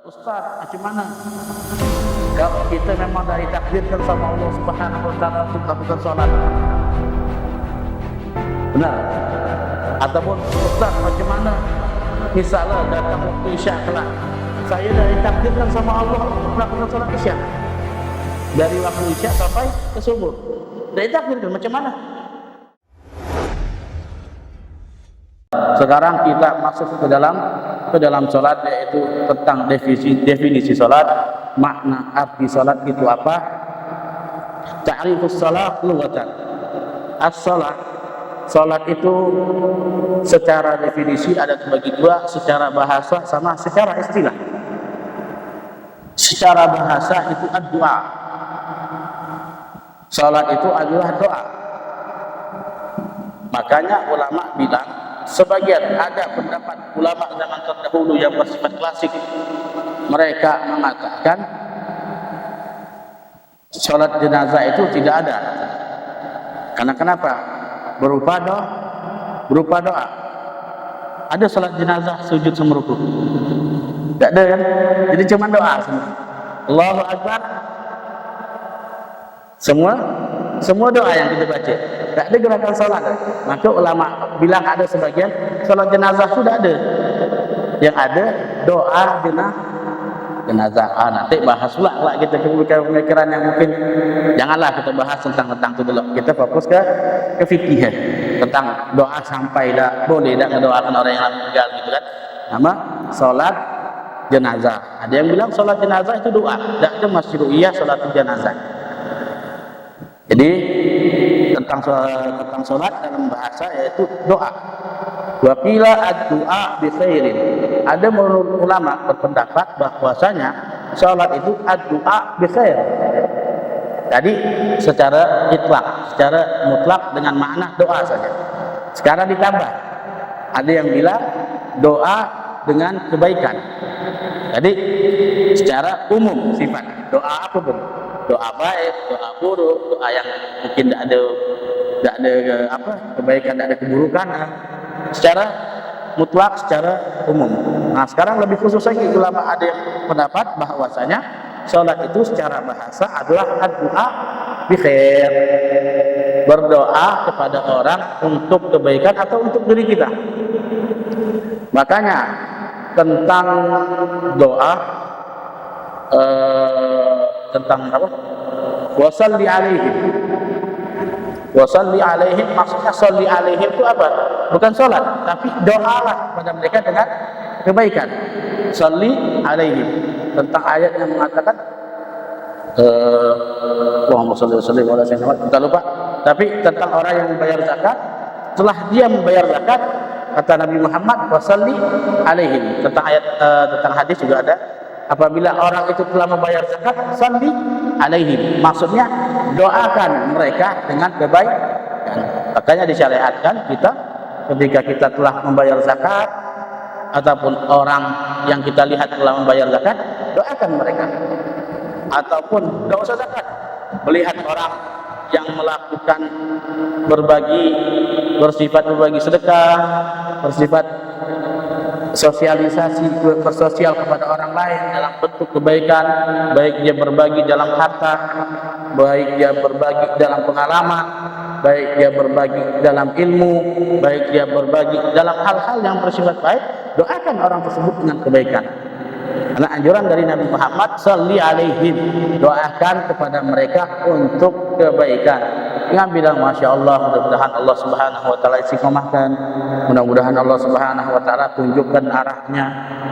Ustaz, macam mana? Kalau kita memang dah ditakdirkan sama Allah Subhanahu wa taala untuk melakukan solat. Benar. Ataupun Ustaz, macam mana? Misalnya datang waktu Isya kelak. Saya dah ditakdirkan sama Allah untuk melakukan solat Isya. Dari waktu Isya sampai ke subuh. Dah ditakdirkan macam mana? Sekarang kita masuk ke dalam solat, yaitu tentang definisi solat, makna arti solat itu apa? Ta'rifus salat lughatan. As-salat, solat itu secara definisi ada terbagi dua, secara bahasa sama secara istilah. Secara bahasa itu ad-du'a. Solat itu adalah doa. Makanya ulama bilang, sebagian ada pendapat ulama zaman terdahulu yang bersifat klasik, mereka mengatakan sholat jenazah itu tidak ada. Karena kenapa? Berupa doa. Ada sholat jenazah sujud sama rukuk? Tidak ada kan? Jadi cuma doa semua. Allahu Akbar. Semua doa yang kita baca. Tak ada gerakan solat. Maka ulama bilang ada sebagian solat jenazah sudah ada. Yang ada doa jenazah. Nanti bahas pula kita pemikiran yang mungkin janganlah kita bahas tentang itu dulu. Kita fokus ke fikih tentang doa sampai dah boleh dah mendoakan orang yang meninggal gitu kan. Nama solat jenazah. Ada yang bilang solat jenazah itu doa. Tak ada masyru'iyah solat jenazah. Jadi tentang solat dalam bahasa yaitu doa. Wa qila ad-du'a bi khairin. Ada ulama berpendapat bahwasanya salat itu ad-du'a bi khair. Jadi secara mutlak dengan makna doa saja. Sekarang ditambah. Ada yang bilang doa dengan kebaikan. Jadi secara umum sifat doa apa pun. Doa baik, doa buruk, doa yang mungkin tidak ada kebaikan, tidak ada keburukan, secara mutlak, secara umum. Nah sekarang lebih khusus lagi, ulama ada yang pendapat bahwasanya sholat itu secara bahasa adalah ad-du'a bi khair, berdoa kepada orang untuk kebaikan atau untuk diri kita. Makanya tentang doa, tentang apa? Wasalli alaihim, maksudnya salli alaihim itu apa? Bukan salat, tapi doalah kepada mereka dengan kebaikan. Salli alaihim, tentang ayat yang mengatakan Allahumma shalli ala sayyidina, kita lupa. Tapi tentang orang yang membayar zakat, setelah dia membayar zakat, kata Nabi Muhammad wasalli alaihim. Tentang ayat tentang hadis juga ada, apabila orang itu telah membayar zakat, salli alaihim, maksudnya doakan mereka dengan kebaikan. Makanya disyariatkan kita ketika kita telah membayar zakat ataupun orang yang kita lihat telah membayar zakat, doakan mereka. Ataupun tidak usah zakat, melihat orang yang melakukan bersifat berbagi sedekah, bersifat sosialisasi, bersosial kepada orang lain dalam bentuk kebaikan, baik dia berbagi dalam harta, baik dia berbagi dalam pengalaman, baik dia berbagi dalam ilmu, baik dia berbagi dalam hal-hal yang bersifat baik, doakan orang tersebut dengan kebaikan. Karena anjuran dari Nabi Muhammad, salli alaihim, doakan kepada mereka untuk kebaikan. Yang bilang Masya Allah, mudah-mudahan Allah Subhanahu wa ta'ala istiqomahkan, mudah-mudahan Allah Subhanahu wa ta'ala tunjukkan arahnya,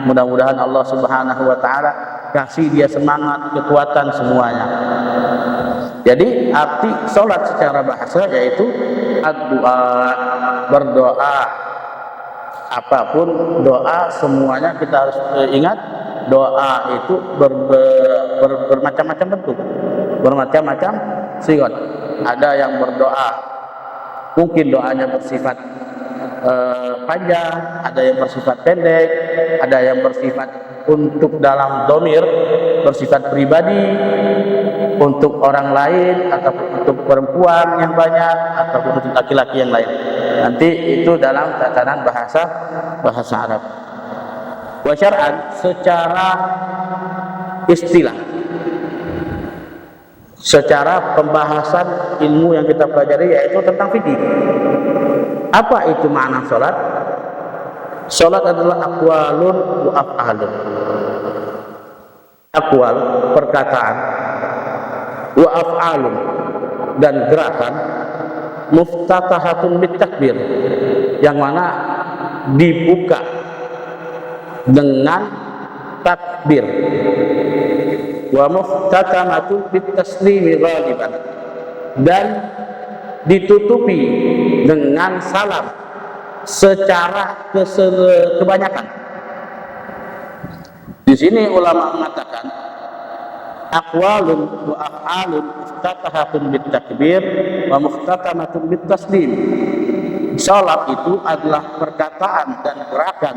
mudah-mudahan Allah Subhanahu wa ta'ala kasih dia semangat, kekuatan semuanya. Jadi arti solat secara bahasa yaitu ad-du'a, berdoa. Apapun doa, semuanya kita harus ingat, doa itu bermacam-macam bentuk, bermacam-macam sigot. Ada yang berdoa mungkin doanya bersifat panjang, ada yang bersifat pendek, ada yang bersifat untuk dalam dhamir, bersifat pribadi, untuk orang lain ataupun untuk perempuan yang banyak ataupun untuk laki-laki yang lain. Nanti itu dalam tatanan bahasa Arab. Wa syar'an, secara istilah, secara pembahasan ilmu yang kita pelajari, yaitu tentang fikih. Apa itu makna salat? Salat adalah aqwalun wa af'alun. Aqwal, perkataan, wa af'alun, dan gerakan, muftatahatun bitakbir, yang mana dibuka dengan takbir, wa muftatamatun bitaslimi ghaliban, dan ditutupi dengan salam secara kebanyakan. Di sini ulama mengatakan aqwalun wa af'alun muftatahatun bitakbir wa muftatamatun bitaslim. Salat itu adalah perkataan dan gerakan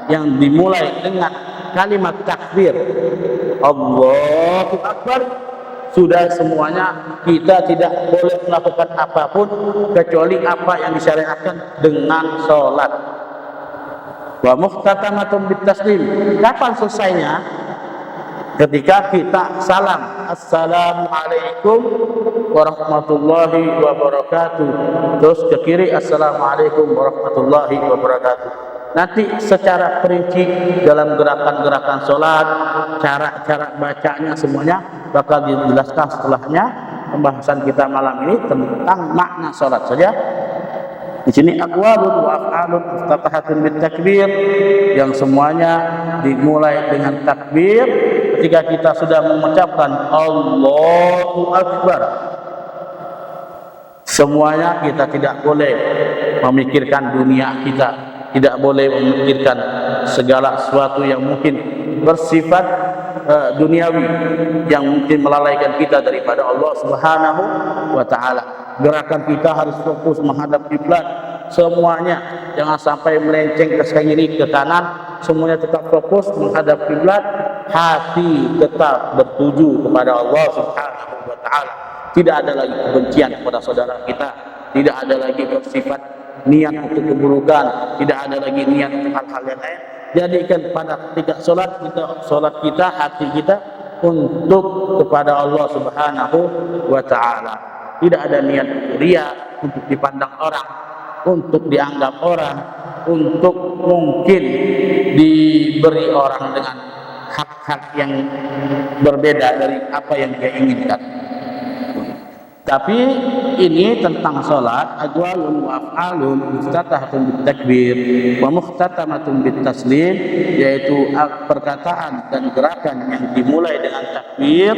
yang dimulai dengan kalimat takbir, Allahu Akbar. Sudah semuanya, kita tidak boleh melakukan apapun kecuali apa yang disyariatkan dengan salat. Wa muhtatamatun bitaslim. Kapan selesainya? Ketika kita salam, Assalamualaikum warahmatullahi wabarakatuh. Terus ke kiri, Assalamualaikum warahmatullahi wabarakatuh. Nanti secara perinci dalam gerakan-gerakan sholat, cara-cara bacanya semuanya bakal dijelaskan setelahnya. Pembahasan kita malam ini tentang makna sholat saja. Di sini aqwalun wa af'alun muftatahatun bitakbir, yang semuanya dimulai dengan takbir. Ketika kita sudah mengucapkan Allahu Akbar, semuanya kita tidak boleh memikirkan dunia kita, tidak boleh memikirkan segala sesuatu yang mungkin bersifat duniawi, yang mungkin melalaikan kita daripada Allah Subhanahu wa ta'ala. Gerakan kita harus fokus menghadap kiblat, semuanya jangan sampai melenceng ke kiri ke kanan, semuanya tetap fokus menghadap kiblat, hati tetap bertuju kepada Allah Subhanahu wa ta'ala. Tidak ada lagi kebencian kepada saudara kita, tidak ada lagi bersifat niat untuk keburukan, tidak ada lagi niat untuk hal-hal yang lain. Jadikan pada ketika salat kita, hati kita untuk kepada Allah Subhanahu wa ta'ala. Tidak ada niat riya, untuk dipandang orang, untuk dianggap orang, untuk mungkin diberi orang dengan hak-hak yang berbeda dari apa yang dia inginkan. Tapi ini tentang salat, aqwalun wa af'alun muftatahatun bitakbir wa muhtatamatun bitaslim, yaitu perkataan dan gerakan yang dimulai dengan takbir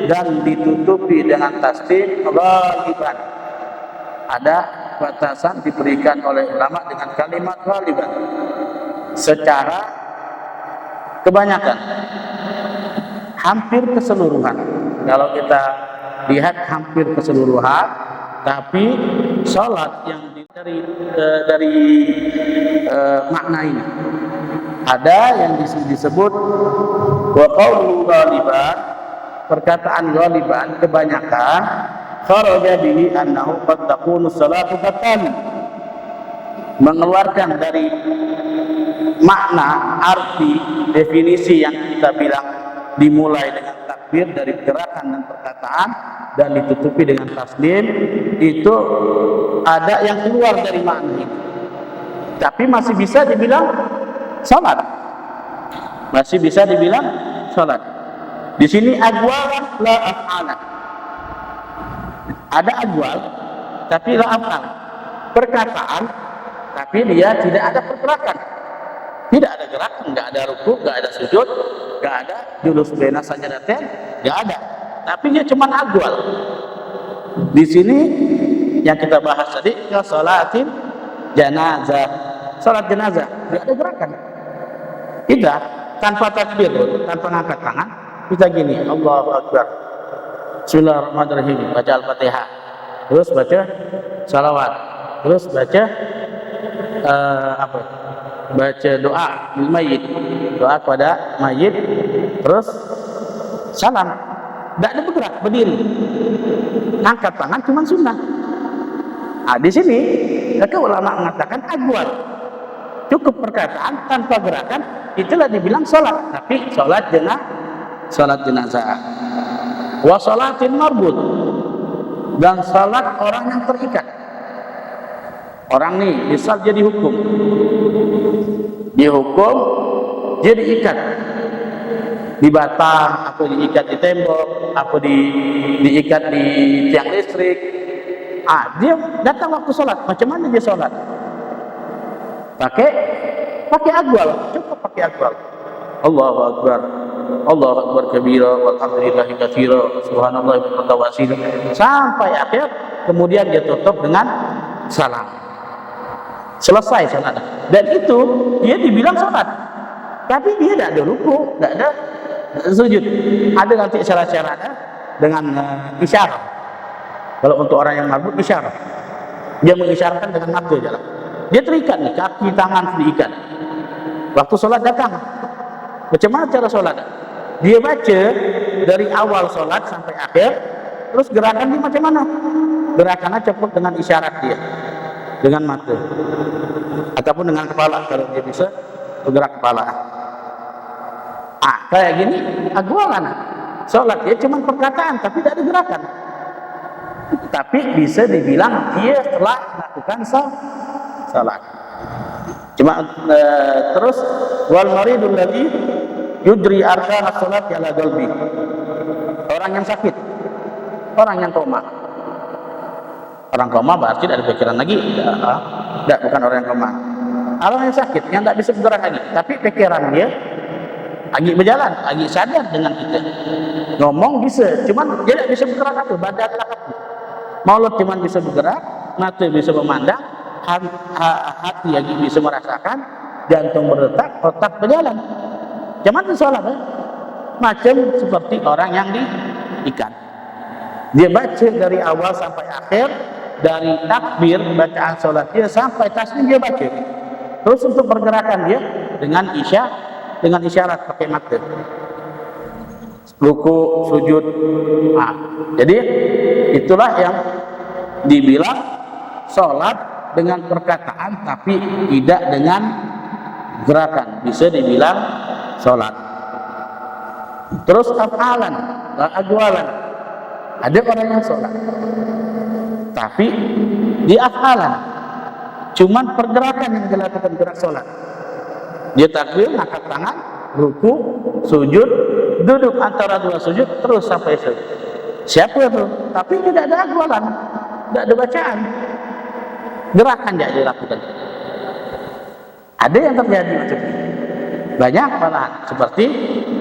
dan ditutupi dengan taslim ghaliban. Ada batasan diberikan oleh ulama dengan kalimat ghaliban, secara kebanyakan, hampir keseluruhan. Kalau kita lihat hampir keseluruhan, tapi salat yang dari makna ini ada yang disebut wa qaulu ghaliban, perkataan ghaliban kebanyakan, kharaja bihi annahu qad takunu salatu batan, mengeluarkan dari makna, arti, definisi yang kita bilang dimulai dengan takbir dari gerakan dan perkataan dan ditutupi dengan taslim, itu ada yang keluar dari makna itu, tapi masih bisa dibilang salat, masih bisa dibilang salat. Di sini aqwalan la af'alan, ada aqwal tapi la af'al, perkataan tapi dia tidak ada pergerakan, tidak ada gerakan, nggak ada ruku, nggak ada sujud, nggak ada julus baina sajdatain, nggak ada, tapi dia cuma aqwal. Di sini yang kita bahas tadi, salatin janazah, salat jenazah, nggak ada gerakan, tidak, tanpa takbir, tanpa ngangkat tangan, kita gini, Allahu Akbar, Bismillahirrahmanirrahim, baca Al-Fatihah, terus baca salawat, terus baca baca doa bil mayyit, doa kepada mayit, terus salam, tidak ada bergerak, berdiri, angkat tangan cuma sunnah. Nah, di sini maka ulama mengatakan aqwal, cukup perkataan tanpa gerakan, itulah dibilang sholat, tapi sholat jenazah. Wa sholatin marbut, dan sholat orang yang terikat. Orang nih misal jadi dihukum, dia diikat di batang, apa diikat di tembok, apa diikat di tiang listrik. Dia datang waktu sholat, macam mana dia sholat? Pakai agwal, cukup pakai agwal. Allahu Akbar, Allahu Akbar kabira, walhamdulillahi katsira, subhanallah wa tawassil, sampai akhir. Kemudian dia tutup dengan salam. Selesai salat. Dan itu dia dibilang salat, tapi dia tidak ada ruku, tidak ada sujud. Ada nanti syarat-syaratnya dengan isyarat. Kalau untuk orang yang mabuk, isyarat, dia mengisyaratkan dengan mata jalan. Dia terikat nih, kaki tangan diikat. Waktu sholat datang, macam mana cara sholat? Dia baca dari awal sholat sampai akhir, terus gerakan dia macam mana? Gerakannya cepat dengan isyarat dia, dengan mata, ataupun dengan kepala kalau dia bisa bergerak kepala. Kayak gini agwalan. Sholat dia cuma perkataan, tapi tidak ada gerakan. Tapi bisa dibilang dia telah melakukan salat. Cuma terus wal maridul ladzi yudri arkan as-salat ala qalbi. Orang yang sakit, orang yang koma. Orang koma berarti tidak ada pikiran lagi. Tidak, bukan orang yang koma. Orang yang sakit, yang tidak bisa bergerak lagi, tapi pikiran dia lagi berjalan, lagi sadar dengan kita. Ngomong bisa, cuman dia tidak bisa bergerak apa, badan kaku. Mulut cuma bisa bergerak, mata bisa memandang, hati lagi bisa merasakan, jantung berdetak, otak berjalan. Cuman itu sholat, macam seperti orang yang diikat. Dia baca dari awal sampai akhir, dari takbir bacaan sholat dia sampai tasbih dia baca. Terus untuk pergerakan dia dengan isyarat pakai mata. Ruku, sujud. Jadi itulah yang dibilang sholat dengan perkataan tapi tidak dengan gerakan, bisa dibilang sholat. Terus afalan, agwalan. Ada orang yang sholat tapi di afalan, cuman pergerakan yang dilakukan gerak sholat. Dia takbir, angkat tangan, ruku, sujud, duduk antara dua sujud, terus sampai sujud. Siapa itu? Tapi tidak ada agwalan, tidak ada bacaan, gerakan tidak dilakukan. Ada yang terjadi macam ini, banyak malahan, seperti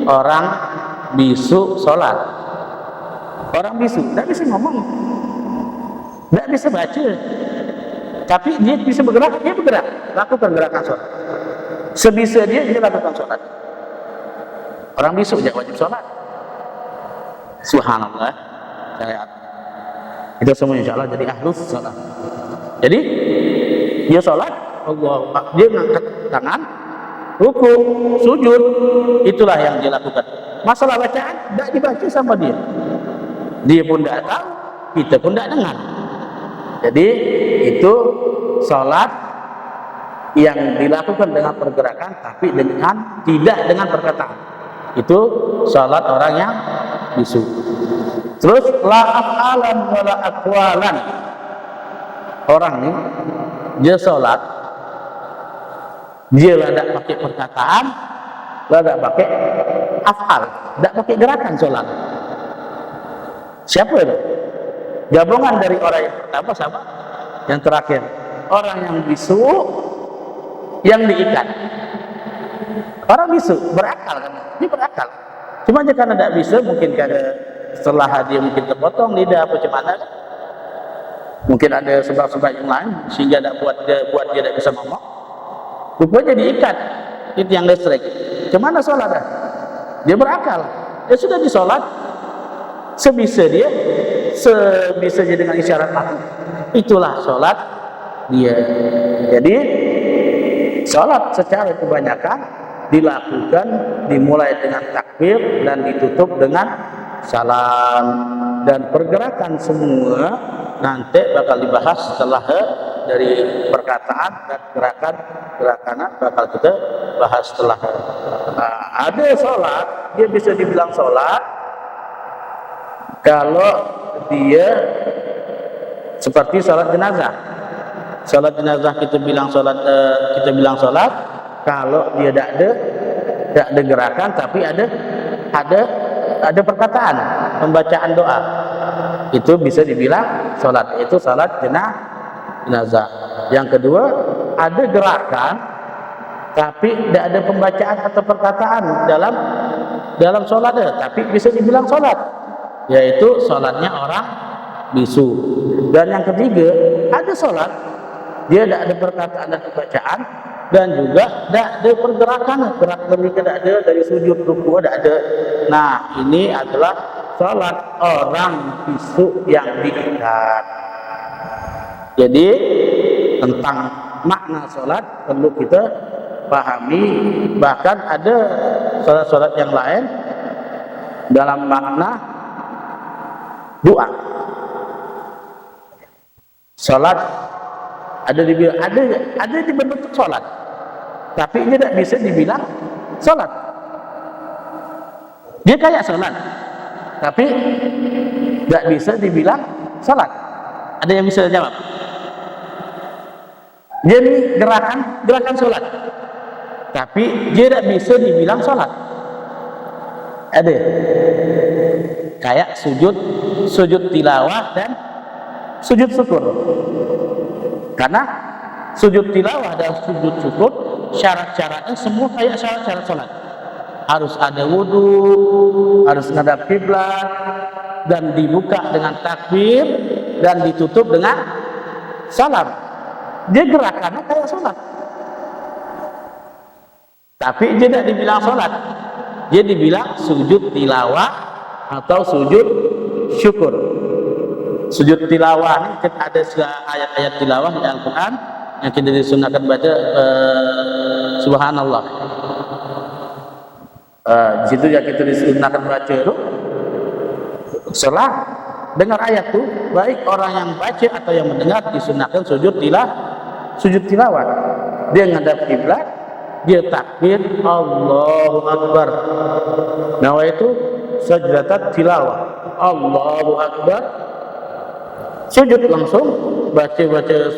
orang bisu sholat. Orang bisu tidak bisa ngomong, tidak bisa baca, tapi dia bisa bergerak, dia bergerak, lakukan gerakan sholat. Sebisa dia lakukan sholat. Orang bisu dia wajib sholat. Subhanallah, syariat. Itu semua insya Allah jadi ahlus sholat. Jadi dia sholat, dia mengangkat tangan, ruku, sujud, itulah yang dia lakukan. Masalah bacaan tidak dibaca sama dia. Dia pun tidak tahu, kita pun tidak dengar. Jadi itu sholat yang dilakukan dengan pergerakan tapi tidak dengan perkataan. Itu sholat orang yang bisu. Terus la af'alan wa la aqwalan. Orang ini dia sholat, dia tidak pakai perkataan, tidak pakai af'al, tidak pakai gerakan sholat. Siapa itu? Gabungan dari orang yang pertama sama yang terakhir. Orang yang bisu, yang diikat. Orang bisu berakal kan? Dia berakal. Cuma aja karena tidak bisa, mungkin karena setelah dia mungkin terpotong lidah apa macam mana. Mungkin ada sebab-sebab yang lain sehingga tidak buat dia tidak bisa ngomong. Rupanya diikat di tiang listrik. Cuma mana sholat dah? Dia berakal. Dia sudah disolat. Sebisa dia dengan isyarat mata. Itulah sholat dia. Jadi sholat secara kebanyakan dilakukan dimulai dengan takbir dan ditutup dengan salam, dan pergerakan semua nanti bakal dibahas setelah dari perkataan dan gerakan bakal kita bahas setelah. Ada sholat, dia bisa dibilang sholat kalau dia seperti sholat jenazah. Sholat jenazah kita bilang sholat kalau dia tidak ada gerakan, tapi ada perkataan, pembacaan doa, itu bisa dibilang sholat. Itu sholat jenazah. Yang kedua, ada gerakan tapi tidak ada pembacaan atau perkataan dalam sholatnya, tapi bisa dibilang sholat, yaitu sholatnya orang bisu. Dan yang ketiga, ada sholat dia tidak ada perkataan dan pembacaan, dan juga tidak ada pergerakan, gerak dari tidak ada, dari sujud ruku tidak ada. Nah, ini adalah sholat orang bisu yang diikat. Jadi tentang makna sholat perlu kita pahami. Bahkan ada sholat-sholat yang lain dalam makna doa. Sholat ada di bentuk sholat, tapi dia tidak bisa dibilang sholat. Dia kayak sholat, tapi tidak bisa dibilang sholat. Ada yang bisa jawab? Jadi gerakan sholat, tapi dia tidak bisa dibilang sholat. Ada kayak sujud tilawah dan sujud syukur. Karena sujud tilawah dan sujud syukur syarat-syaratnya semua kayak syarat-syarat sholat. Harus ada wudu, harus menghadap kiblat, dan dibuka dengan takbir dan ditutup dengan salam. Dia gerakannya kayak sholat, tapi dia tidak dibilang sholat. Dia dibilang sujud tilawah atau sujud syukur. Sujud tilawah ini ada ayat-ayat tilawah di Al-Quran yang kita disunahkan baca subhanallah. Di situ yang kita disunahkan baca itu setelah dengar ayat itu, baik orang yang baca atau yang mendengar disunahkan sujud tilawah. Dia menghadap kiblat, dia takbir Allahu Akbar. Nah, itu sajdatat tilawah. Allahu Akbar. Sujud langsung, baca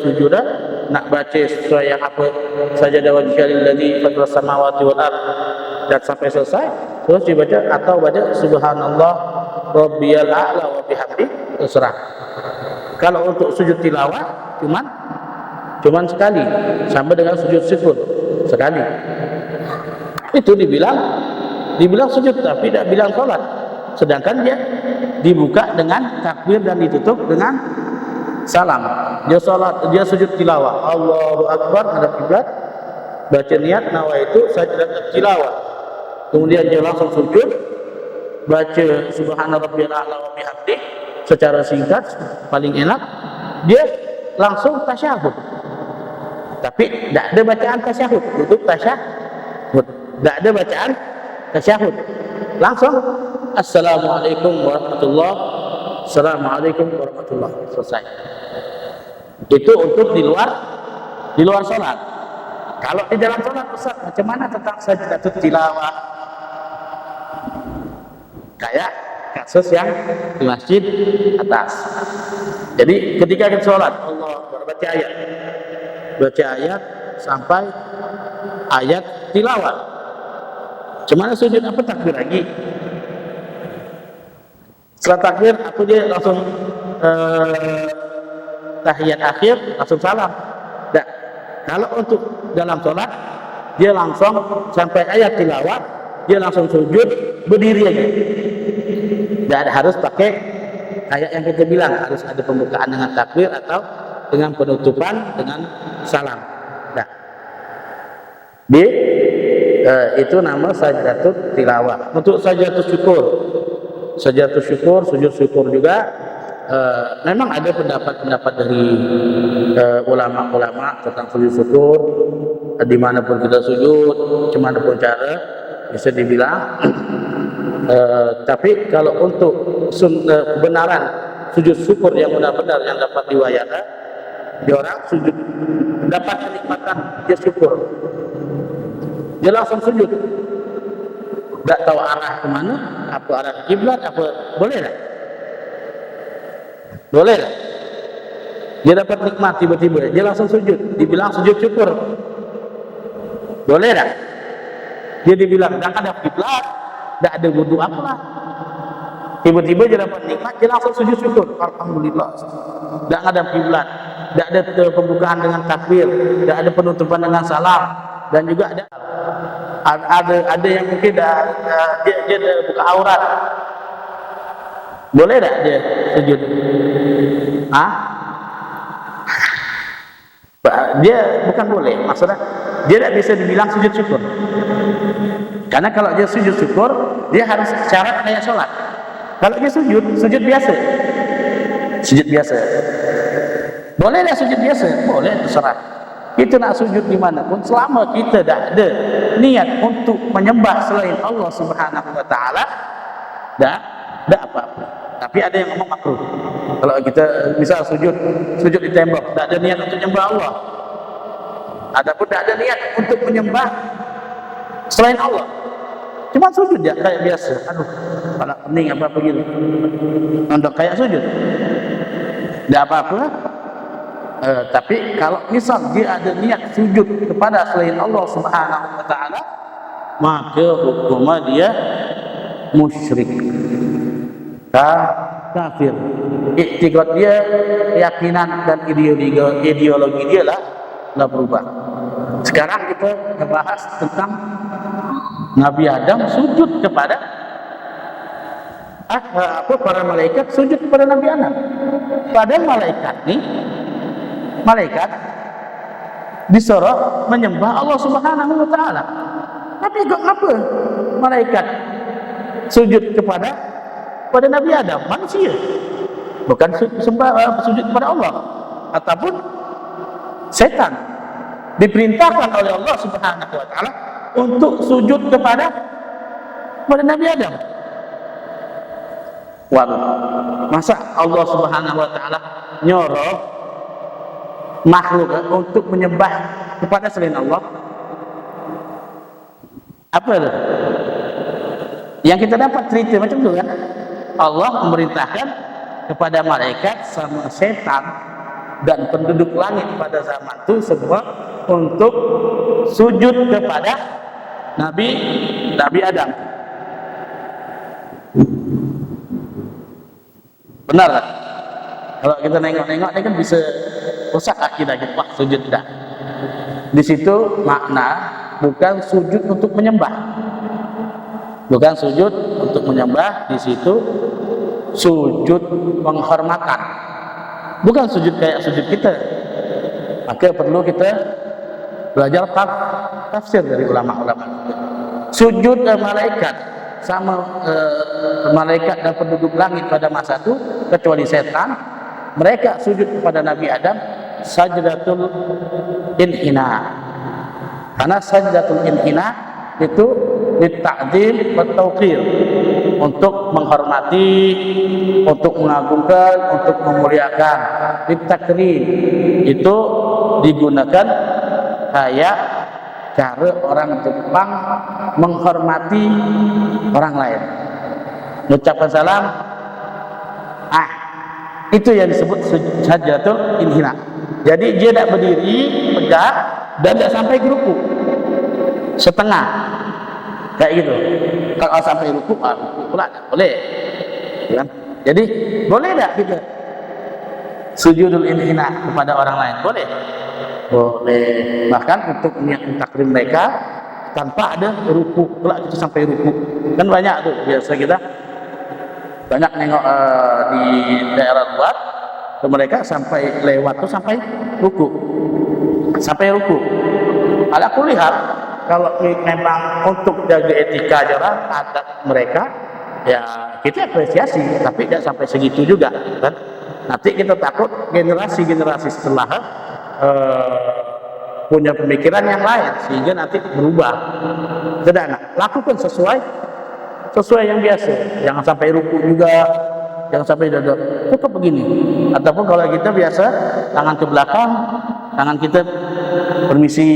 sujudan, nak baca sesuai yang apa saja wajhal ladzi fatara samawati wal ard, dan sampai selesai terus dibaca, atau baca subhanallah rabbiyal a'la wa bihamdi, terserah. Kalau untuk sujud tilawah cuman sekali, sama dengan sujud syukur sekali. Itu dibilang sujud, tapi tidak bilang sholat. Sedangkan dia dibuka dengan takbir dan ditutup dengan salam. Dia sholat, dia sujud tilawah, Allahu Akbar, menghadap kiblat, baca niat nawaitu sajdatat tilawah. Kemudian dia langsung sujud, baca subhana rabbiyal a'la wa bihamdi secara singkat, paling enak. Dia langsung tasyahud, tapi tidak ada bacaan tasyahud, tutup tasyahud, tidak ada bacaan tasyahud, langsung assalamualaikum warahmatullahi, assalamualaikum warahmatullahi, selesai. Itu untuk di luar sholat. Kalau di dalam sholat, Ustaz, macam mana tentang sajdatul tilawah? Kayak kasus yang di masjid atas. Jadi ketika kita sholat, Allah baca ayat sampai ayat tilawah. Cuman sujud apa, takbir lagi. Setelah takbir, aku dia langsung tahiyat akhir, langsung salam. Nah, kalau untuk dalam sholat, dia langsung sampai ayat tilawah, dia langsung sujud, berdiri aja. Dan harus pakai kayak yang kita bilang, harus ada pembukaan dengan takbir atau dengan penutupan dengan salam. Nah, itu nama sajdatul tilawah. Untuk sajdatul syukur, sujud syukur juga memang ada pendapat dari ulama-ulama tentang sujud syukur. Dimanapun kita sujud, dimanapun cara, bisa dibilang. Tapi kalau untuk kebenaran sujud syukur yang benar-benar yang dapat riwayatkan, dia orang sujud dapat kenikmatan dia syukur. dia langsung sujud. Tak tahu arah ke mana, apa arah kiblat, apa boleh tak? Boleh tak? Dia dapat nikmat tiba-tiba, dia langsung sujud, dibilang sujud syukur. Boleh tak? Dia dibilang tak ada kiblat, tak ada wudu apalah. Tiba-tiba dia dapat nikmat, dia langsung sujud syukur. Alhamdulillah. Tak ada kiblat, tak ada pembukaan dengan takbir, tak ada penutupan dengan salam, dan juga ada yang mungkin dia buka aurat. Boleh tak dia sujud? Dia bukan boleh, maksudnya dia tak bisa dibilang sujud syukur. Karena kalau dia sujud syukur, dia harus syarat kayak sholat. Kalau dia sujud biasa. Sujud biasa. Boleh tak sujud biasa? Boleh, terserah. Kita nak sujud di mana pun, selama kita tak ada niat untuk menyembah selain Allah Subhanahu wa taala, tak apa-apa. Tapi ada yang ngomong makruh. Kalau kita misal sujud di tembok, tak ada niat untuk menyembah Allah. Adapun tak ada niat untuk menyembah selain Allah, cuma sujud dia kayak biasa. Aduh, kepala pening apa gitu. Untuk kayak sujud, tak apa-apa. Tapi kalau misal dia ada niat sujud kepada selain Allah Subhanahu wa taala, maka hukumnya dia musyrik, kafir. Iktikad dia, keyakinan dan ideologi dia lah berubah. Sekarang kita membahas tentang Nabi Adam sujud kepada para malaikat sujud kepada Nabi Adam. Padahal malaikat disuruh menyembah Allah Subhanahu wa taala. Tapi kenapa malaikat sujud kepada Nabi Adam, manusia? Bukan sujud kepada Allah, ataupun setan diperintahkan oleh Allah Subhanahu wa taala untuk sujud kepada Nabi Adam. Waduh, masa Allah Subhanahu wa taala nyuruh makhluk untuk menyembah kepada selain Allah? Apa itu? Yang kita dapat cerita macam tu kan? Allah memerintahkan kepada malaikat sama setan dan penduduk langit pada zaman itu semua untuk sujud kepada Nabi Adam. Benar tak? Kalau kita nengok-nengok dia kan bisa rusak akidah kita. Wah, sujud dah. Di situ makna bukan sujud untuk menyembah. Bukan sujud untuk menyembah, di situ sujud penghormatan. Bukan sujud kayak sujud kita. Maka perlu kita belajar tafsir dari ulama-ulama. Sujud malaikat sama malaikat dan penduduk langit pada masa itu, kecuali setan, mereka sujud kepada Nabi Adam sajdatul inhina. Karena sajdatul inhina itu litta'dzim wa tauqir, untuk menghormati, untuk mengagungkan, untuk memuliakan. Litakrim itu digunakan kayak cara orang Jepang menghormati orang lain. Mengucapkan salam, itu yang disebut sajdatul inhina. Jadi dia tak berdiri tegak dan tak sampai ke ruku, setengah kayak gitu. Kalau sampai ruku, ruku pula tak boleh kan? Jadi boleh tak kita sujudul inhina kepada orang lain? Boleh. Bahkan untuk niat takrim mereka tanpa ada ruku pula, kita sampai ruku. Kan banyak tuh biasa kita banyak nengok di daerah luar, mereka sampai lewat tuh sampai ruku. Aku lihat kalau memang untuk jaga etika jarak adat mereka, ya kita apresiasi, tapi tidak sampai segitu juga kan. Nanti kita takut generasi setelah punya pemikiran yang lain sehingga nanti berubah. Tidak, lakukan sesuai yang biasa. Jangan sampai ruku juga, jangan sampai dada, cukup begini. Ataupun kalau kita biasa tangan ke belakang, tangan kita permisi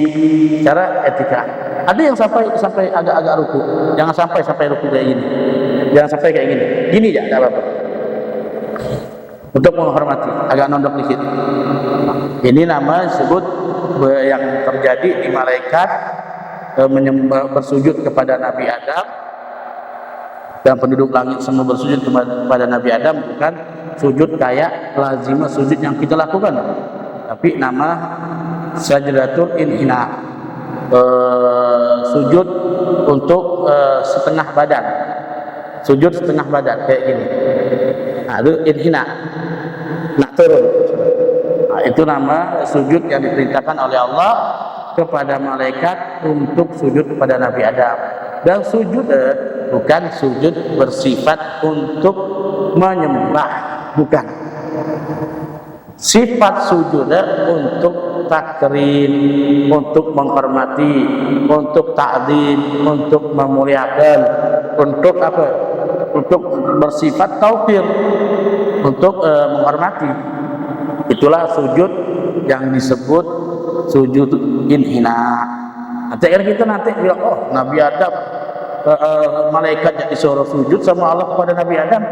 secara etika. Ada yang sampai agak-agak ruku. Jangan sampai ruku kayak gini. Jangan sampai kayak gini. Gini aja, enggak apa-apa. Untuk menghormati, agak nondok dikit. Ini nama disebut yang terjadi di malaikat bersujud kepada Nabi Adam, dan penduduk langit semua bersujud kepada Nabi Adam, bukan sujud kayak lazimah sujud yang kita lakukan, tapi nama sajdatul inhina, sujud untuk setengah badan, sujud setengah badan kayak gini. Nah, itu inhina, nak turun. Nah, itu nama sujud yang diperintahkan oleh Allah kepada malaikat untuk sujud kepada Nabi Adam. Dan sujud bukan sujud bersifat untuk menyembah, bukan. Sifat sujud untuk takrim, untuk menghormati, untuk ta'zim, untuk memuliakan, untuk apa? Untuk bersifat taufir, untuk menghormati. Itulah sujud yang disebut sujud inhina. Nanti kita bilang, oh Nabi Adam, malaikat yang disuruh sujud sama Allah kepada Nabi Adam.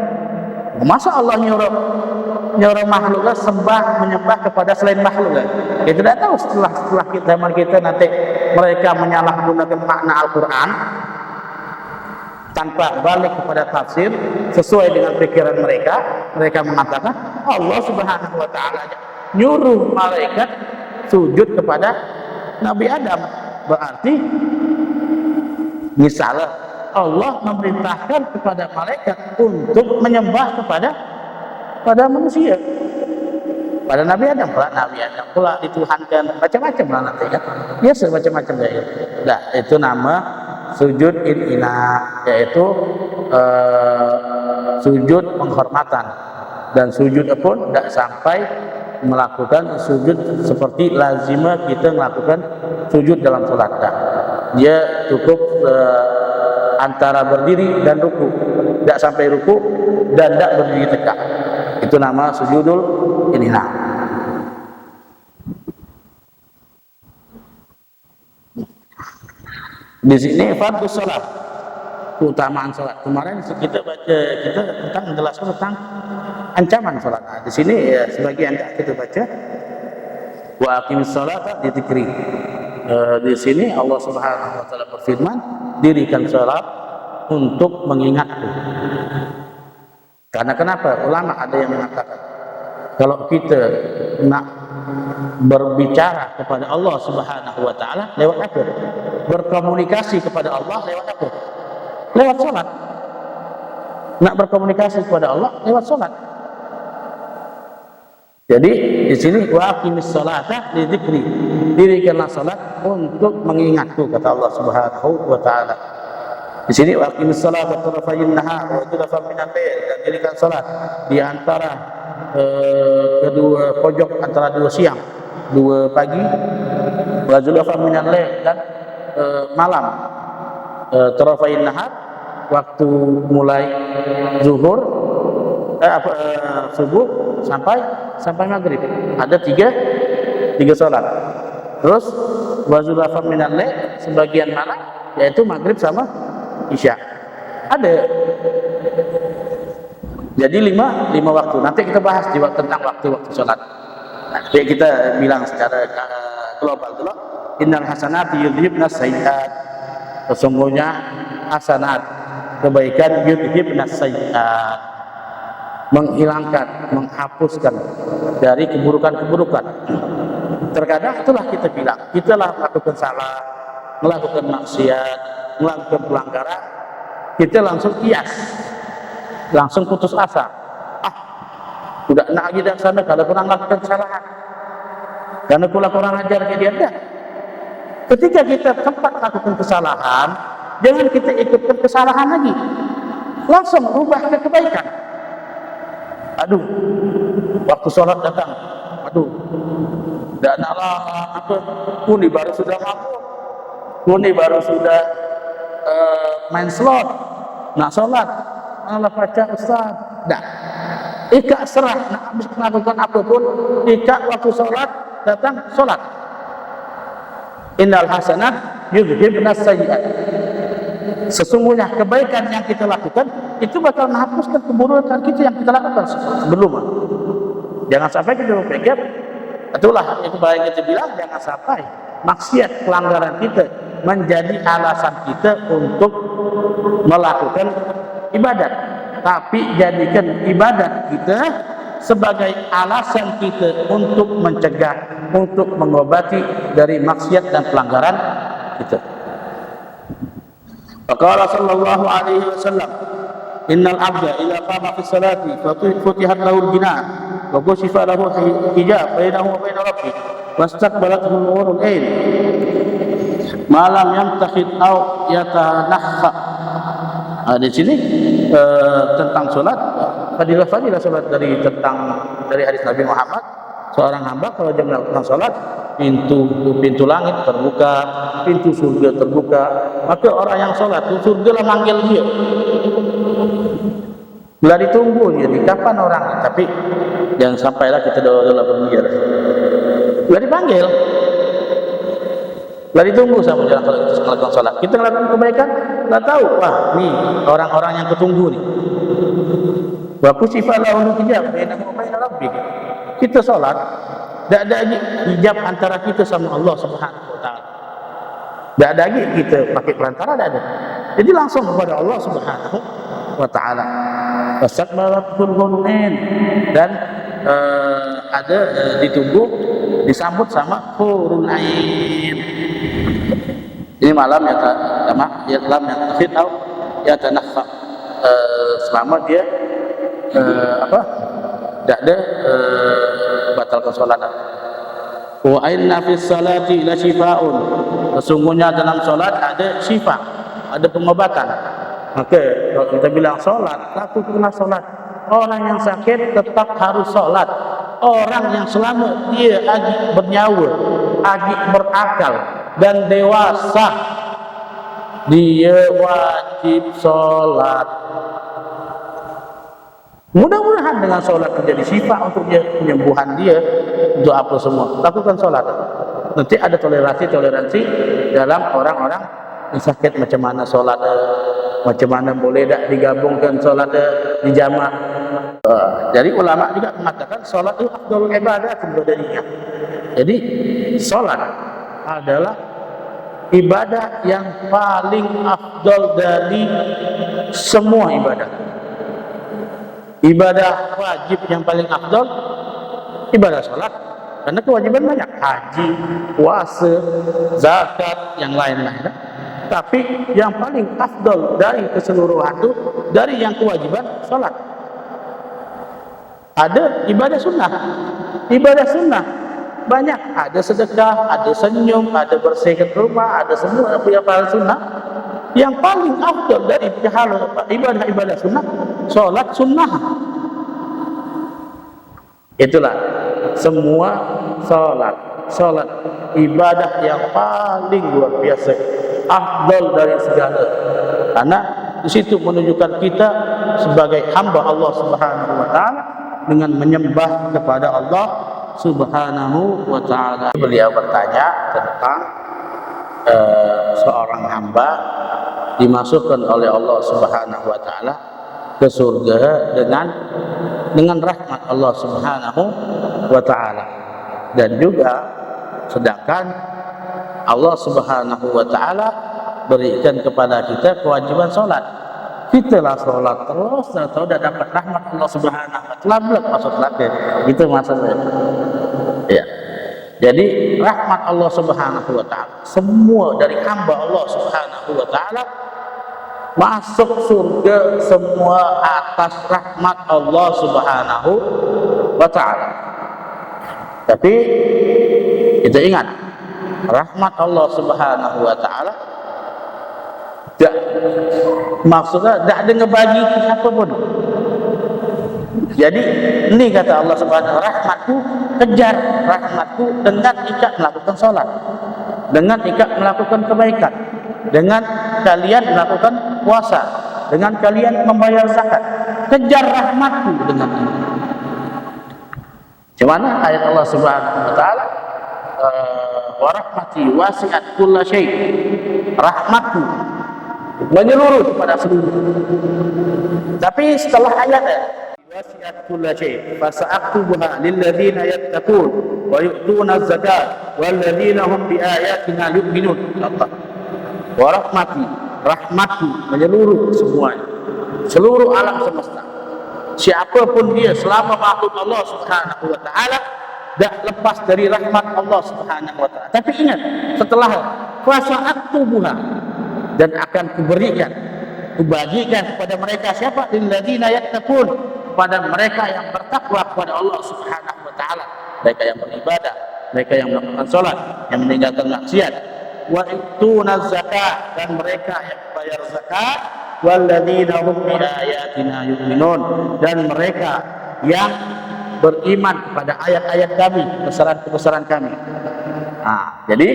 Masa Allah nyuruh makhluknya menyembah kepada selain makhluknya? Kita tidak tahu setelah kita nanti mereka menyalahgunakan makna Al-Quran tanpa balik kepada tafsir sesuai dengan pikiran mereka mengatakan Allah Subhanahu wa taala nyuruh malaikat sujud kepada Nabi Adam. Berarti misalnya Allah memerintahkan kepada malaikat untuk menyembah kepada manusia, pada Nabi Adam pula dituhankan macam-macam lah nanti kan, biasa macam-macam ya. Nah, itu nama sujud inhina, yaitu sujud penghormatan, dan sujud pun tidak sampai melakukan sujud seperti lazimah kita melakukan sujud dalam salat. Dia cukup antara berdiri dan ruku, tidak sampai ruku dan tidak berdiri tegak. Itu nama sujudul inhina. Di sini fardhu salat, keutamaan salat. Kemarin kita menjelaskan tentang ancaman salat. Nah, di sini ya, sebagian kita baca wa aqimis salata di dzikri. Di sini Allah Subhanahu wa taala berfirman, dirikan salat untuk mengingatku. Karena kenapa? Ulama ada yang mengatakan kalau kita nak berbicara kepada Allah Subhanahu wa taala lewat apa? Berkomunikasi kepada Allah lewat apa? Lewat salat. Nak berkomunikasi kepada Allah lewat salat. Jadi di sini wa aqimis salata li dzikri. Dirikanlah salat untuk mengingatku, kata Allah Subhanahu wa taala. Di sini wa aqimis salata tarafayn nahar wa zulfan minal lail, dan dirikan salat di antara kedua pojok antara dua siang, dua pagi, wa zulfan minal lail, dan malam. Tarafayn nahar waktu mulai zuhur subuh sampai maghrib. Ada tiga salat. Terus wazulafam minal lail sebagian malam, yaitu maghrib sama isya. Ada. Jadi lima waktu. Nanti kita bahas tentang waktu-waktu salat. Nanti kita bilang secara global dulu. Innal hasanati yudhibnas sayyi'at. Sesungguhnya hasanat, kebaikan, yudhibnas sayyi'at, menghilangkan, menghapuskan dari keburukan-keburukan. Terkadang itulah kita bilang, kita lah melakukan salah, melakukan maksiat, melakukan pelanggaran, kita langsung kias, langsung putus asa. Udah nak lagi dari sana kalau kurang melakukan kesalahan, karena kurang ajar ke dia. Dah. Ketika kita tempat melakukan kesalahan, jangan kita ikutkan kesalahan lagi, langsung ubah ke kebaikan. Aduh, waktu sholat datang, aduh, dan Allah apa? Kuni baru sudah mabuk, kuni baru sudah main slot, nak sholat, Allah baca Ustaz, dah, ikak serah, nak habis melakukan apapun, ikak waktu sholat datang sholat. Innal hasanat yudhibna sayyi'at. Sesungguhnya kebaikan yang kita lakukan itu bakal menghapuskan keburukan kita yang kita lakukan sebelumnya. Jangan sampai kita berpikir, itulah itu baik kita bilang, jangan sampai maksiat pelanggaran kita menjadi alasan kita untuk melakukan ibadat, tapi jadikan ibadat kita sebagai alasan kita untuk mencegah, untuk mengobati dari maksiat dan pelanggaran kita. Faqala sallallahu alaihi wasallam, innal abda idza qama fi salati futihat lahu al-jinan wa kushifa lahu hijab bainahu wa bain rabbih wastaqbalathu an-nurul ain ma lam yamtakhid aw yatanakha. Di sini tentang salat, fadilah salat dari hadis Nabi Muhammad, seorang hamba kalau dia melakukan salat, pintu langit terbuka, pintu surga terbuka, maka orang yang salat surga lah manggil dia. Bila ditunggu dia, di kapan orang, tapi jangan sampailah kita doa-doa berbiar. Bila dipanggil, bila ditunggu sama jalan kalau kita melakukan salat, kita melakukan kebaikan, nggak tahu, wah nih orang-orang yang ketunggu nih. Wa kushifa lahu hijab bainahu wa bain rabbih. Kita salat, tidak ada lagi hijab antara kita sama Allah Subhanahu wa taala. Tidak ada lagi kita pakai perantara, tidak ada. Jadi langsung kepada Allah Subhanahu wa taala. Wasaqbalatul ghurnain, dan ada ditunggu, disambut sama hurul ain. Ini malam ya lam yang takhid ya tanaffa, selama dia tidak ada batalkan salat. Wa inna fis salati la shifaa'un, sesungguhnya dalam salat ada syifa, ada pengobatan. Maka kalau kita bilang salat, lakukanlah salat. Orang yang sakit tetap harus salat. Orang yang selamat dia agak bernyawa, agak berakal dan dewasa, dia wajib salat. Mudah-mudahan dengan solat menjadi syifa untuk dia, penyembuhan dia, untuk apa semua. Lakukan solat. Nanti ada toleransi dalam orang-orang yang sakit, macam mana solat, macam mana boleh tak digabungkan solat di jamaah. Jadi ulama juga mengatakan solat itu afdalul ibadah sebenarnya. Jadi solat adalah ibadah yang paling afdal dari semua ibadah. Ibadah wajib yang paling afdal ibadah salat, karena kewajiban banyak, haji, puasa, zakat, yang lain-lain. Tapi yang paling afdal dari keseluruhan itu, dari yang kewajiban, salat. Ada ibadah sunnah banyak, ada sedekah, ada senyum, ada bersihkan rumah, ada semua yang paling sunnah. Yang paling afdal dari ibadah sunnah, solat sunnah. Itulah semua solat ibadah yang paling luar biasa, afdal dari segala. Karena di situ menunjukkan kita sebagai hamba Allah Subhanahu wa taala dengan menyembah kepada Allah Subhanahu wa taala. Beliau bertanya tentang seorang hamba dimasukkan oleh Allah Subhanahu wa taala ke surga dengan rahmat Allah Subhanahu wa taala, dan juga sedangkan Allah Subhanahu wa taala berikan kepada kita kewajiban salat. Kita lah salat terus atau dah dapat rahmat Allah Subhanahu wa taala belum masuk neraka. Itu maksudnya. Ya. Jadi rahmat Allah Subhanahu wa taala, semua dari hamba Allah Subhanahu wa taala masuk surga semua atas rahmat Allah Subhanahu wa taala. Tapi kita ingat, rahmat Allah Subhanahu wa taala maksudnya tidak ada ngebagi ke siapa pun. Jadi ini kata Allah Subhanahu wa taala, rahmatku, kejar rahmatku dengan ikat melakukan salat, dengan ikat melakukan kebaikan, dengan kalian melakukan puasa, dengan kalian membayar zakat. Kejar rahmatku dengan ini. Macam mana ayat Allah Subhanahu wa taala wa rahmati wasi'at kulla syai'. Rahmatku menyeluruh kepada seluruh. Tapi setelah ayatnya wasi'at kulla syai' fasa'aktubuha lilladzina yattaqun wa yu'tuna az-zakat walladzina hum biayatina yu'minun. Allah. Wa rahmati, rahmatku menyeluruh semuanya, seluruh alam semesta. Siapapun dia selama makhluk Allah Subhanahu wa taala tak lepas dari rahmat Allah Subhanahu wa taala. Tapi ingat, setelah fasa'aktubuha, dan akan kuberikan, kubagikan kepada mereka siapa? Lilladzina yattaqun, kepada mereka yang bertakwa kepada Allah Subhanahu wa taala, mereka yang beribadah, mereka yang melakukan salat, yang meninggalkan maksiat. Wa yu'tuna zakat, dan mereka yang bayar zakat. Walladzina hum bi ayatina yu'minun, dan mereka yang beriman kepada ayat-ayat kami, kebesaran-kebesaran kami. Jadi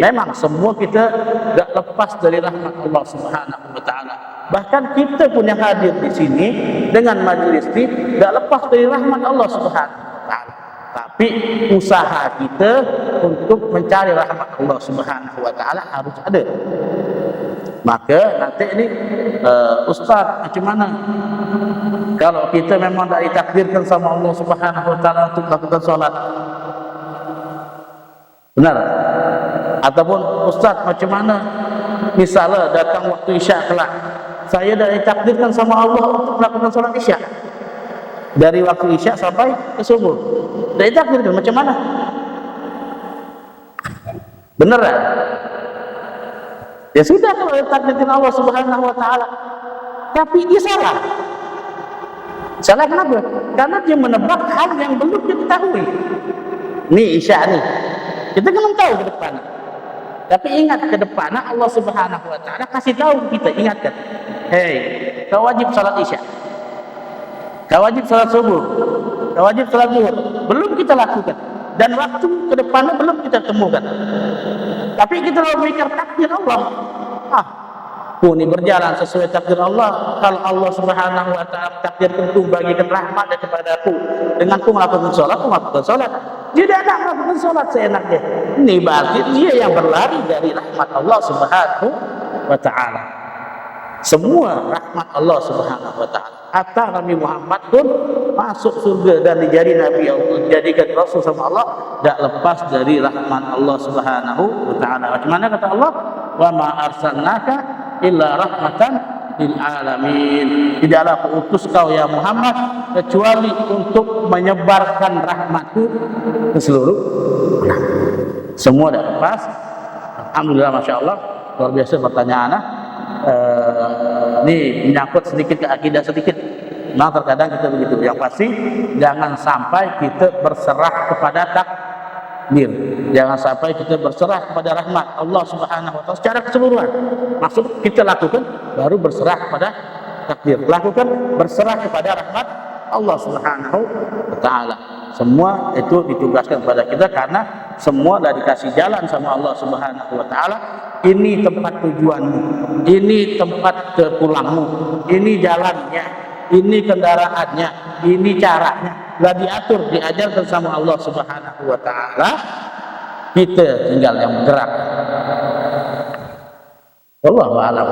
memang semua kita tak lepas dari rahmat Allah Subhanahu wa taala. Bahkan kita pun yang hadir di sini dengan majlis ini tak lepas dari rahmat Allah Subhanahu wa taala. Tapi usaha kita untuk mencari rahmat Allah Subhanahu wa taala harus ada. Maka nanti ini Ustaz, macam mana kalau kita memang tak ditakdirkan sama Allah Subhanahu wa taala untuk melakukan solat? Benar? Ataupun Ustaz, macam mana misalnya datang waktu Isyak kelak, saya dah ditakdirkan sama Allah untuk melakukan solat Isyak, dari waktu Isyak sampai ke subuh dah ditakdirkan, macam mana? Benar tak? Ya sudah, kalau ditakdirkan Allah Subhanahu wa taala. Tapi dia salah. Salah kenapa? Karena dia menebak hal yang belum diketahui. Ni Isyak ni, kita belum tahu ke depan. Tapi ingat, ke depan Allah Subhanahu wa taala kasih tahu kita, ingatkan. Hei, kau wajib salat Isyak, kau wajib salat subuh, kau wajib salat zuhur. Belum kita lakukan, dan waktu ke depannya belum kita temukan. Tapi kita lalu mikir takdir Allah. Ini berjalan sesuai takdir Allah. Kalau Allah Subhanahu wa taala takdirkan itu bagikan rahmat kepada aku, dengan aku melakukan sholat, aku melakukan sholat. Dia tidak melakukan sholat seenaknya. Ini berarti dia yang berlari dari rahmat Allah Subhanahu wa taala. Semua rahmat Allah Subhanahu wa taala. Hatta Nabi Muhammad pun masuk surga dan dijadi Nabi Allah, dijadikan Rasul sama Allah, tak lepas dari rahmat Allah Subhanahu wa taala. Macam mana kata Allah? Wa ma arsalnaka illa rahmatan lil alamin. Tidaklah aku utus kau ya Muhammad kecuali untuk menyebarkan rahmatku ke seluruh alam. Semua dah lepas. Alhamdulillah, masya Allah, luar biasa pertanyaan. Ini menyangkut sedikit ke akidah sedikit. Nah, terkadang kita begitu. Yang pasti jangan sampai kita berserah kepada takdir. Jangan sampai kita berserah kepada rahmat Allah Subhanahu wa taala secara keseluruhan. Maksud kita lakukan baru berserah kepada takdir. Lakukan berserah kepada rahmat Allah Subhanahu wa taala. Semua itu ditugaskan kepada kita karena semua dah dikasih jalan sama Allah Subhanahu wa taala. Ini tempat tujuanmu, ini tempat pulangmu, ini jalannya, ini kendaraannya, ini caranya. Dah diatur, diajarkan sama Allah Subhanahu wa taala. Kita tinggal yang bergerak. Wallahu a'lam.